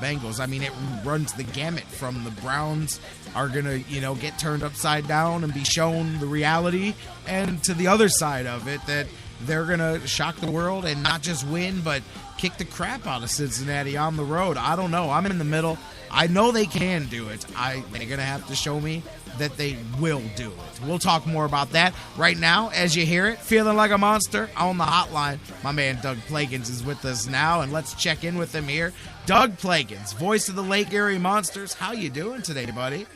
Browns-Bengals. I mean, it runs the gamut from the Browns are going to, get turned upside down and be shown the reality, and to the other side of it that they're going to shock the world and not just win, but kick the crap out of Cincinnati on the road. I don't know. I'm in the middle. I know they can do it. They're going to have to show me that they will do it. We'll talk more about that right now. As you hear it, feeling like a monster on the hotline. My man Doug Plagens is with us now, and let's check in with him here. Doug Plagens, voice of the Lake Erie Monsters. How you doing today, buddy?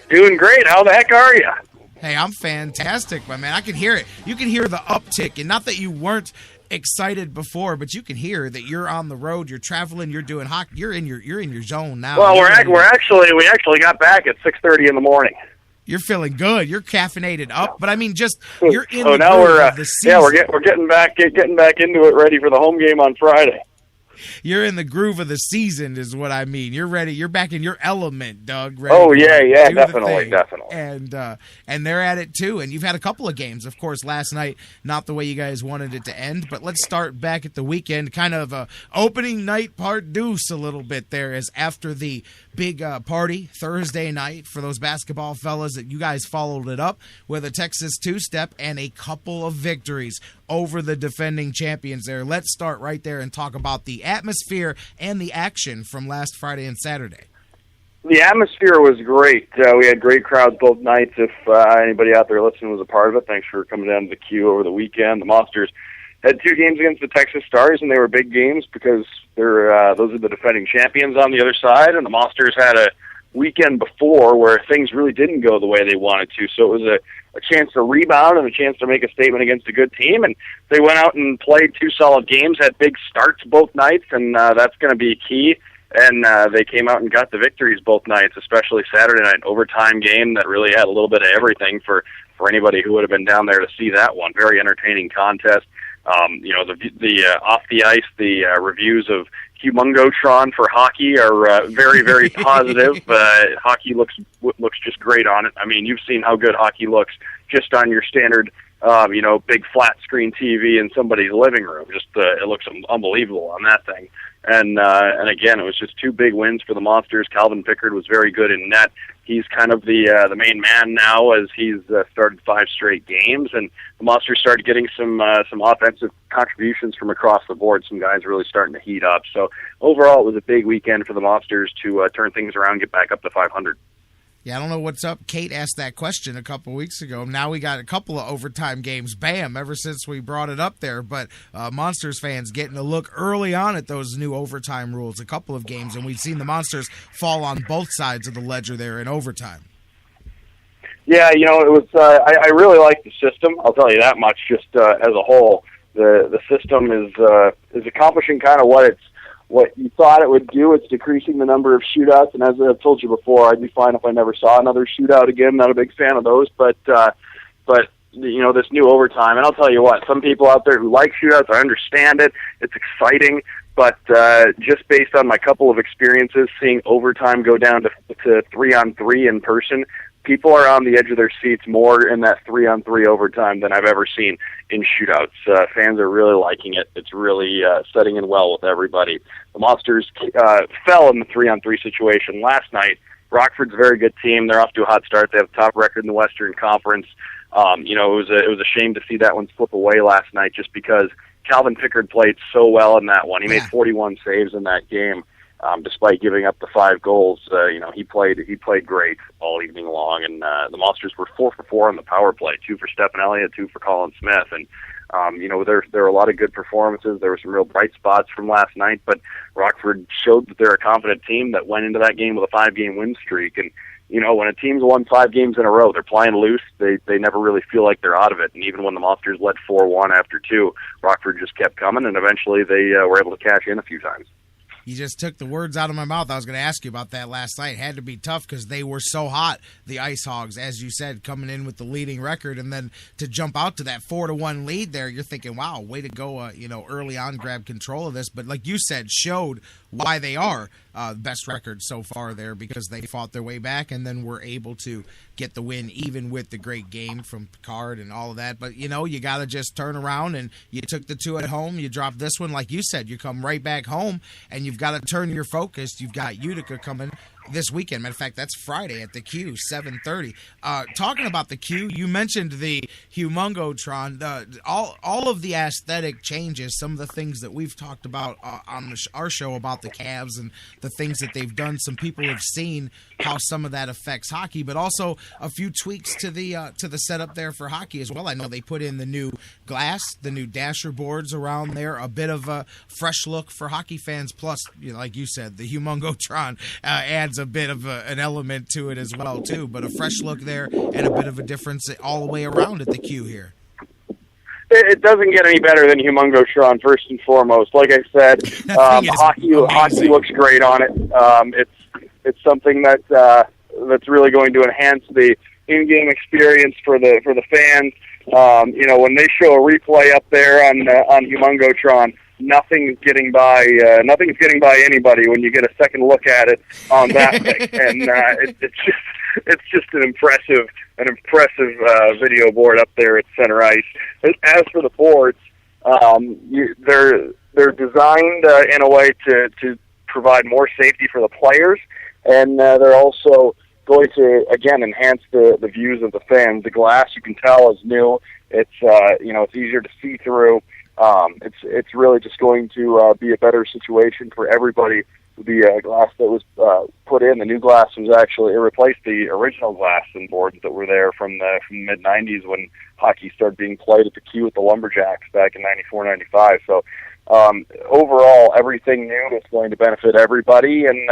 Doing great. How the heck are you? Hey, I'm fantastic, my man. I can hear it. You can hear the uptick, and not that you weren't excited before, but you can hear that you're on the road, you're traveling, you're doing hockey, you're in your zone now. Well, we actually got back at 6:30 in the morning. You're feeling good. You're caffeinated up, but I mean, just you're in the now groove of the season. Yeah, we're getting back into it, ready for the home game on Friday. You're in the groove of the season, is what I mean. You're ready. You're back in your element, Doug. Ready definitely. And they're at it too. And you've had a couple of games, of course. Last night, not the way you guys wanted it to end. But let's start back at the weekend, kind of opening night part deuce a little bit there, as after the big party Thursday night for those basketball fellas that you guys followed it up with a Texas two-step and a couple of victories over the defending champions there. Let's start right there and talk about the atmosphere and the action from last Friday and Saturday. The atmosphere was great. We had great crowds both nights. If anybody out there listening was a part of it, thanks for coming down to the Q over the weekend. The Monsters had 2 games against the Texas Stars, and they were big games because those are the defending champions on the other side, and the Monsters had a weekend before where things really didn't go the way they wanted to. So it was a chance to rebound and a chance to make a statement against a good team, and they went out and played 2 solid games, had big starts both nights, and that's going to be key. And they came out and got the victories both nights, especially Saturday night, overtime game that really had a little bit of everything for anybody who would have been down there to see that one. Very entertaining contest. The off the ice, the reviews of Humongotron for hockey are very, very positive. Hockey looks just great on it. I mean, you've seen how good hockey looks just on your standard, big flat screen TV in somebody's living room. It looks unbelievable on that thing. And again, it was just 2 big wins for the Monsters. Calvin Pickard was very good in net. He's kind of the main man now, as he's started 5 straight games, and the Monsters started getting some offensive contributions from across the board. Some guys really starting to heat up. So overall, it was a big weekend for the Monsters to turn things around, get back up to 500. Yeah, I don't know what's up. Kate asked that question a couple weeks ago. Now we got a couple of overtime games. Bam, ever since we brought it up there. But Monsters fans getting a look early on at those new overtime rules, a couple of games, and we've seen the Monsters fall on both sides of the ledger there in overtime. Yeah, it was. I really like the system. I'll tell you that much. Just as a whole, the system is accomplishing kind of what you thought it would do. It's decreasing the number of shootouts, and as I've told you before, I'd be fine if I never saw another shootout again. Not a big fan of those, but this new overtime, and I'll tell you what, some people out there who like shootouts, I understand it. It's exciting, but just based on my couple of experiences, seeing overtime go down to 3-on-3 in person, people are on the edge of their seats more in that 3-on-3 overtime than I've ever seen in shootouts. Fans are really liking it. It's really setting in well with everybody. The Monsters fell in the 3-on-3 situation last night. Rockford's a very good team. They're off to a hot start. They have the top record in the Western Conference. It was a shame to see that one slip away last night just because Calvin Pickard played so well in that one. He made 41 saves in that game. Despite giving up the 5 goals, he played great all evening long, and the Monsters were 4 for 4 on the power play, 2 for Stephen Elliott, 2 for Colin Smith, and there were a lot of good performances. There were some real bright spots from last night, but Rockford showed that they're a confident team that went into that game with a 5-game win streak, and when a team's won 5 games in a row, they're playing loose. They never really feel like they're out of it, and even when the Monsters led 4-1 after 2, Rockford just kept coming, and eventually they were able to cash in a few times. You just took the words out of my mouth. I was going to ask you about that last night. It had to be tough because they were so hot, the Ice Hogs, as you said, coming in with the leading record. And then to jump out to that 4-1 lead there, you're thinking, wow, way to go, early on, grab control of this. But like you said, showed why they are best record so far there, because they fought their way back and then were able to get the win, even with the great game from Picard and all of that. But, you got to just turn around, and you took the 2 at home. You dropped this one. Like you said, you come right back home, and you've you've got to turn your focus. You've got Utica coming this weekend. Matter of fact, that's Friday at the Q, 7:30. Talking about the Q, you mentioned the Humongotron. All of the aesthetic changes, some of the things that we've talked about on our show about the Cavs and the things that they've done. Some people have seen how some of that affects hockey, but also a few tweaks to the setup there for hockey as well. I know they put in the new glass, the new dasher boards around there, a bit of a fresh look for hockey fans. Plus, like you said, the Humongotron adds a bit of an element to it as well too, but a fresh look there and a bit of a difference all the way around at the Q here. It doesn't get any better than Humongotron, first and foremost. Like I said, hockey looks great on it. It's something that's really going to enhance the in-game experience for the fans. When they show a replay up there on Humongotron, nothing's getting by anybody when you get a second look at it on that thing, and it's just an impressive video board up there at center ice. As for the boards, they're designed in a way to provide more safety for the players, and they're also going to again enhance the views of the fans. The glass, you can tell, is new. It's it's easier to see through. It's really just going to be a better situation for everybody. The glass that was put in, the new glass was actually, it replaced the original glass and boards that were there from the mid-'90s when hockey started being played at the Q with the Lumberjacks back in '94, '95. So overall, everything new is going to benefit everybody, and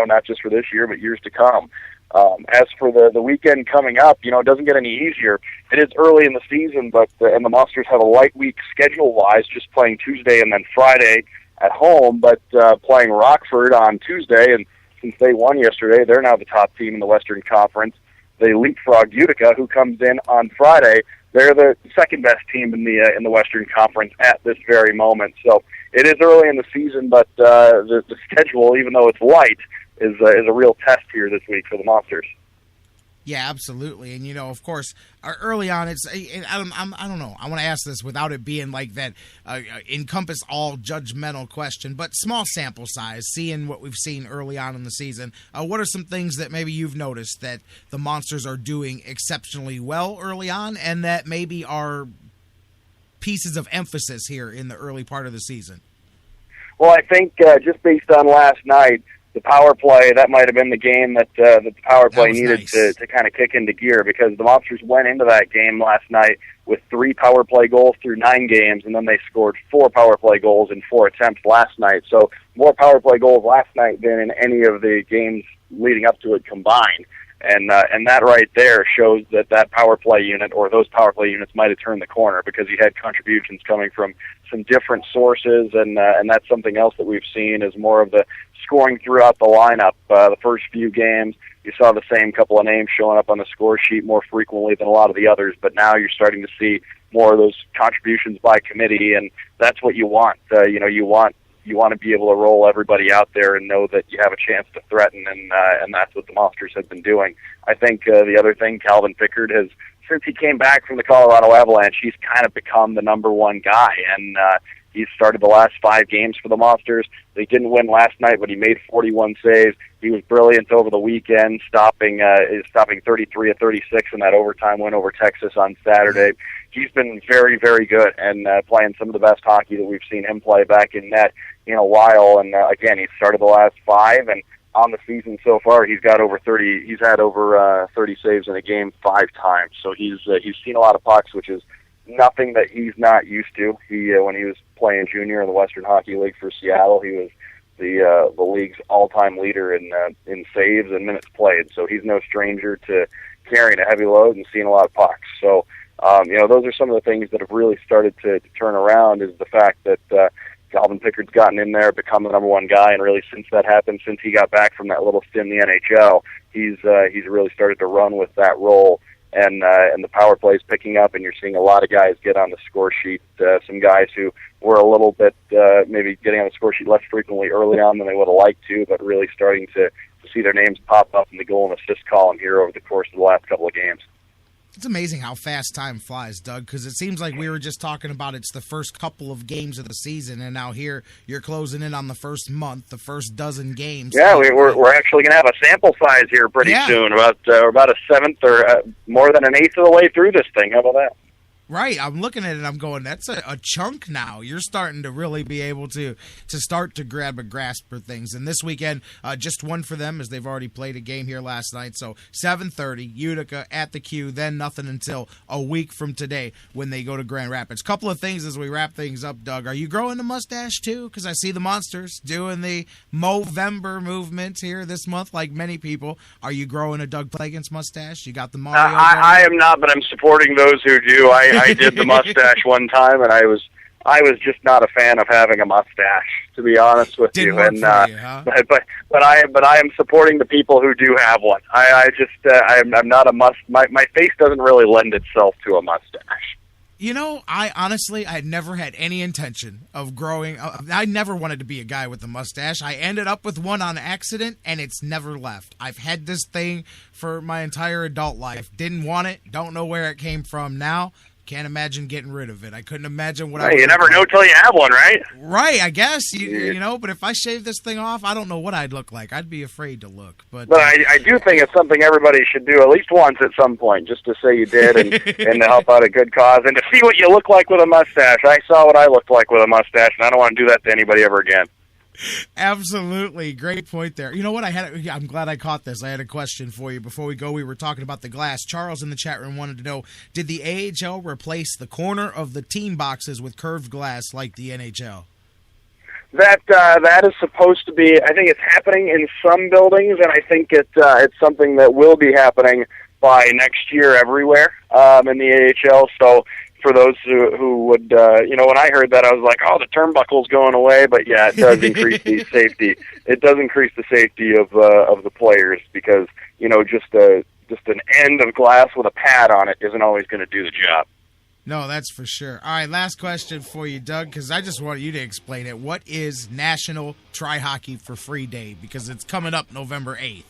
not just for this year, but years to come. As for the weekend coming up, it doesn't get any easier. It is early in the season, but and the Monsters have a light week schedule-wise, just playing Tuesday and then Friday at home, but playing Rockford on Tuesday, and since they won yesterday, they're now the top team in the Western Conference. They leapfrogged Utica, who comes in on Friday. They're the second-best team in the Western Conference at this very moment. So it is early in the season, but the schedule, even though it's light, is a real test here this week for the Monsters. Yeah, absolutely. And, of course, early on, I don't know. I want to ask this without it being like that encompass all judgmental question, but small sample size, seeing what we've seen early on in the season. What are some things that maybe you've noticed that the Monsters are doing exceptionally well early on and that maybe are pieces of emphasis here in the early part of the season? Well, I think just based on last night, the power play, that might have been the game that the power play needed to kind of kick into gear, because the Monsters went into that game last night with 3 power play goals through 9 games, and then they scored 4 power play goals in 4 attempts last night. So more power play goals last night than in any of the games leading up to it combined. And that right there shows that power play unit, or those power play units, might have turned the corner, because you had contributions coming from some different sources, and that's something else that we've seen is more of the scoring throughout the lineup. The first few games, you saw the same couple of names showing up on the score sheet more frequently than a lot of the others, but now you're starting to see more of those contributions by committee, and that's what you want. You want to be able to roll everybody out there and know that you have a chance to threaten, and that's what the Monsters have been doing. I think the other thing, Calvin Pickard has, since he came back from the Colorado Avalanche, he's kind of become the number one guy, and he's started the last 5 games for the Monsters. They didn't win last night, but he made 41 saves. He was brilliant over the weekend, stopping 33 of 36 in that overtime win over Texas on Saturday. He's been very, very good and playing some of the best hockey that we've seen him play back in net in a while. And again, he's started the last 5, and on the season so far, he's got over 30. He's had over 30 saves in a game 5 times. So he's seen a lot of pucks, which is nothing that he's not used to. He when he was playing junior in the Western Hockey League for Seattle, he was the league's all-time leader in saves and minutes played. So he's no stranger to carrying a heavy load and seeing a lot of pucks. So those are some of the things that have really started to turn around. Is the fact that Calvin Pickard's gotten in there, become the number one guy, and really since that happened, since he got back from that little stint in the NHL, he's really started to run with that role. And the power play is picking up, and you're seeing a lot of guys get on the score sheet. Some guys who were a little bit maybe getting on the score sheet less frequently early on than they would have liked to, but really starting to see their names pop up in the goal and assist column here over the course of the last couple of games. It's amazing how fast time flies, Doug, because it seems like we were just talking about it's the first couple of games of the season, and now here you're closing in on the first month, the first dozen games. Yeah, we're actually going to have a sample size here pretty soon, about a seventh or more than an eighth of the way through this thing. How about that? Right, I'm looking at it and I'm going, that's a chunk now. You're starting to really be able to start to grab a grasp for things. And this weekend, just one for them as they've already played a game here last night. So 7:30, Utica at the Q, then nothing until a week from today when they go to Grand Rapids. Couple of things as we wrap things up, Doug. Are you growing a mustache too? Because I see the Monsters doing the Movember movement here this month like many people. Are you growing a Doug Plagens mustache? You got the Mario I am not, but I'm supporting those who do. I did the mustache one time, and I was just not a fan of having a mustache, to be honest with you. And but I am supporting the people who do have one. I'm not a my face doesn't really lend itself to a mustache. You know, I had never had any intention of growing. I never wanted to be a guy with a mustache. I ended up with one on accident, and it's never left. I've had this thing for my entire adult life. Didn't want it. Don't know where it came from now. Can't imagine getting rid of it. I couldn't imagine what You never know till you have one, right? Right, I guess. You know, but if I shave this thing off, I don't know what I'd look like. I'd be afraid to look. But I do think it's something everybody should do at least once at some point, just to say you did and to help out a good cause and to see what you look like with a mustache. I saw what I looked like with a mustache, and I don't want to do that to anybody ever again. Absolutely. Great point there. You know what? I'm glad I caught this. I had a question for you before we go. We were talking about the glass. Charles in the chat room wanted to know, did the AHL replace the corner of the team boxes with curved glass like the NHL? That is supposed to be, I think it's happening in some buildings, and I think it's something that will be happening by next year everywhere in the AHL. So for those who would, when I heard that, I was like, oh, the turnbuckle's going away. But yeah, it does increase the safety. It does increase the safety of the players because, just an end of glass with a pad on it isn't always going to do the job. No, that's for sure. All right, last question for you, Doug, because I just want you to explain it. What is National Try Hockey for Free Day? Because it's coming up November 8th.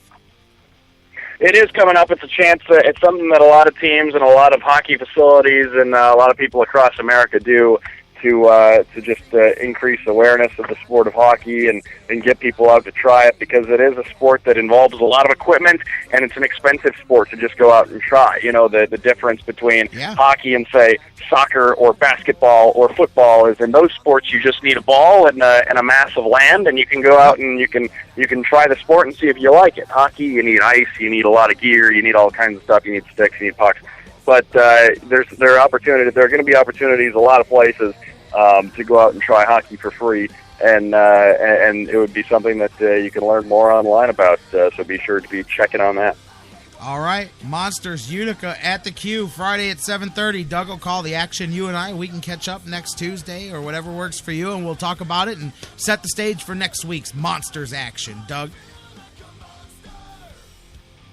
It is coming up. It's a chance. It's something that a lot of teams and a lot of hockey facilities and a lot of people across America do to just increase awareness of the sport of hockey and get people out to try it because it is a sport that involves a lot of equipment and it's an expensive sport to just go out and try. The difference between hockey and, say, soccer or basketball or football is in those sports you just need a ball and a mass of land and you can go out and you can try the sport and see if you like it. Hockey, you need ice, you need a lot of gear, you need all kinds of stuff, you need sticks, you need pucks. But there are going to be opportunities a lot of places to go out and try hockey for free, and it would be something that you can learn more online about. So be sure to be checking on that. All right, Monsters Utica at the Q Friday at 7:30. Doug will call the action. You and I, we can catch up next Tuesday or whatever works for you, and we'll talk about it and set the stage for next week's Monsters action. Doug.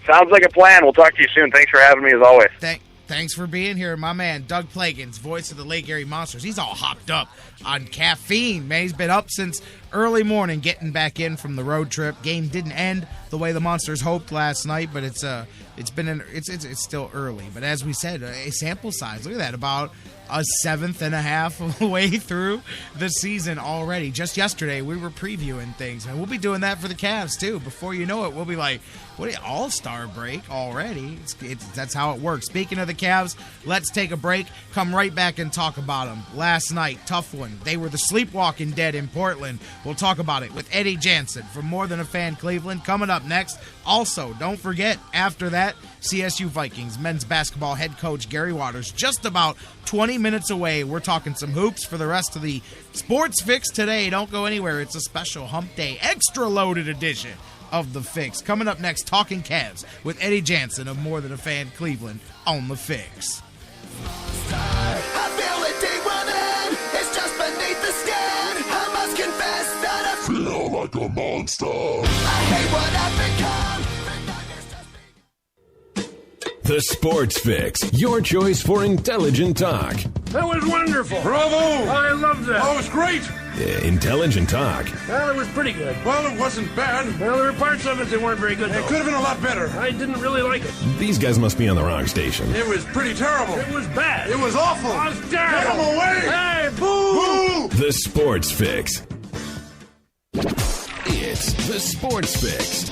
Sounds like a plan. We'll talk to you soon. Thanks for having me as always. Thanks for being here, my man, Doug Plagens, voice of the Lake Erie Monsters. He's all hopped up on caffeine, man. He's been up since early morning getting back in from the road trip. Game didn't end the way the Monsters hoped last night, but it's still early. But as we said, a sample size, look at that, about a seventh and a half of the way through the season already. Just yesterday, we were previewing things, and we'll be doing that for the Cavs, too. Before you know it, we'll be like, what, all-star break already? That's how it works. Speaking of the Cavs, let's take a break, come right back and talk about them. Last night, tough one. They were the sleepwalking dead in Portland. We'll talk about it with Eddy Jansen from More Than a Fan Cleveland coming up next. Also, don't forget, after that, CSU Vikings men's basketball head coach Gary Waters just about 20 minutes away. We're talking some hoops for the rest of the Sports Fix today. Don't go anywhere. It's a special Hump Day extra loaded edition of The Fix. Coming up next, Talking Cavs with Eddy Jansen of More Than a Fan Cleveland on The Fix. I feel it deep running. It's just beneath the skin. I must confess that I feel like a monster. I hate what I've become. The Sports Fix, your choice for intelligent talk. That was wonderful. Bravo! I loved that. Oh, it was great. Intelligent talk. Well, it was pretty good. Well, it wasn't bad. Well, there were parts of it that weren't very good, It though. could have been a lot better. I didn't really like it. These guys must be on the wrong station. It was pretty terrible. It was bad. It was awful. It was Get terrible. him away! Hey, boo! Boo! The Sports Fix. It's the Sports Fix.